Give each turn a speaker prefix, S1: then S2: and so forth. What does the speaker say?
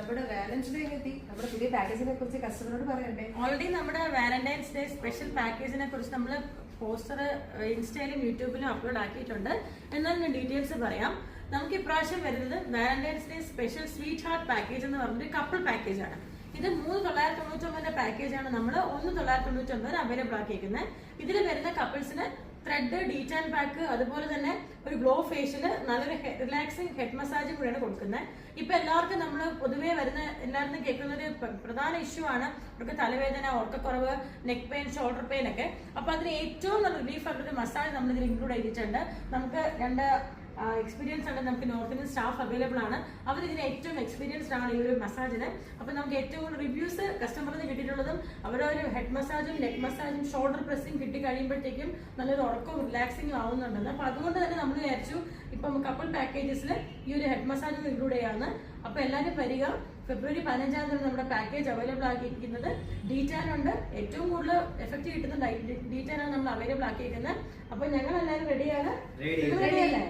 S1: നമ്മുടെ Valentine's day എത്തി. നമ്മുടെ പുതിയ പാക്കേജിനെ കുറിച്ച് കസ്റ്റമറോട് പറയണ്ടേ?
S2: ഓൾറെഡി നമ്മുടെ വാലന്റൈൻസ് ഡേ സ്പെഷ്യൽ പാക്കേജിനെ കുറിച്ച് നമ്മൾ പോസ്റ്റർ ഇൻസ്റ്റയിലും യൂട്യൂബിലും അപ്ലോഡ് ആക്കിയിട്ടുണ്ട്. എന്നാൽ ഞാൻ ഡീറ്റെയിൽസ് പറയാം. നമുക്ക് ഇപ്രാവശ്യം വരുന്നത് Valentine's day special sweet heart package എന്ന് പറഞ്ഞിട്ട് കപ്പിൾ പാക്കേജ് ആണ്. ഇത് 3,999 പാക്കേജാണ് നമ്മൾ 1,999 അവൈലബിൾ ആക്കിയിരിക്കുന്നത്. ഇതിൽ വരുന്ന കപ്പിൾസിന് ത്രെഡ്, ഡീറ്റാൻ പാക്ക്, അതുപോലെ തന്നെ ഒരു ഗ്ലോ ഫേഷ്യല്, നല്ലൊരു റിലാക്സിങ് ഹെഡ് മസാജും കൂടെയാണ് കൊടുക്കുന്നത്. ഇപ്പൊ എല്ലാവർക്കും നമ്മൾ പൊതുവേ വരുന്ന എല്ലാവർക്കും കേൾക്കുന്ന ഒരു പ്രധാന ഇഷ്യൂ ആണ് അവർക്ക് തലവേദന, ഉറക്കക്കുറവ്, നെക്ക് പെയിൻ, ഷോൾഡർ പെയിൻ ഒക്കെ. അപ്പൊ അതിന് ഏറ്റവും നല്ല റിലീഫ് ആയിട്ടൊരു മസാജ് നമ്മൾ ഇതിൽ ഇൻക്ലൂഡ് ചെയ്തിട്ടുണ്ട്. നമുക്ക് 2 എക്സ്പീരിയൻസ് ഉണ്ട്. നമുക്ക് നോർത്ത് ഇന്ത്യൻ സ്റ്റാഫ് അവൈലബിൾ ആണ്. അവർ ഇതിന് ഏറ്റവും എക്സ്പീരിയൻസ്ഡ് ആണ് ഈ ഒരു മസാജിന്. അപ്പൊ നമുക്ക് ഏറ്റവും കൂടുതൽ റിവ്യൂസ് കസ്റ്റമറിന് കിട്ടിയിട്ടുള്ളതും അവരൊരു ഹെഡ് മസാജും നെക്ക് മസാജും ഷോൾഡർ പ്രസ്സിംഗ് കിട്ടി കഴിയുമ്പോഴത്തേക്കും നല്ലൊരു ഉറക്കവും റിലാക്സിംഗും ആവുന്നുണ്ടെന്ന്. അപ്പൊ അതുകൊണ്ട് തന്നെ നമ്മൾ വിചാരിച്ചു ഇപ്പം കപ്പിൾ പാക്കേജസിൽ ഈ ഒരു ഹെഡ് മസാജ് ഇൻക്ലൂഡ് ചെയ്യാമെന്ന്. അപ്പൊ എല്ലാവരും വരിക. ഫെബ്രുവരി 15-ാം തീയതി നമ്മുടെ പാക്കേജ് അവൈലബിൾ ആക്കിയിരിക്കുന്നത്. ഡീറ്റാൻ ഉണ്ട്. ഏറ്റവും കൂടുതൽ എഫക്റ്റ് കിട്ടുന്ന ഡീറ്റാൻ ആണ് നമ്മൾ അവൈലബിൾ ആക്കിയിരിക്കുന്നത്. അപ്പൊ ഞങ്ങൾ എല്ലാവരും റെഡിയാണ്. റെഡിയല്ലേ?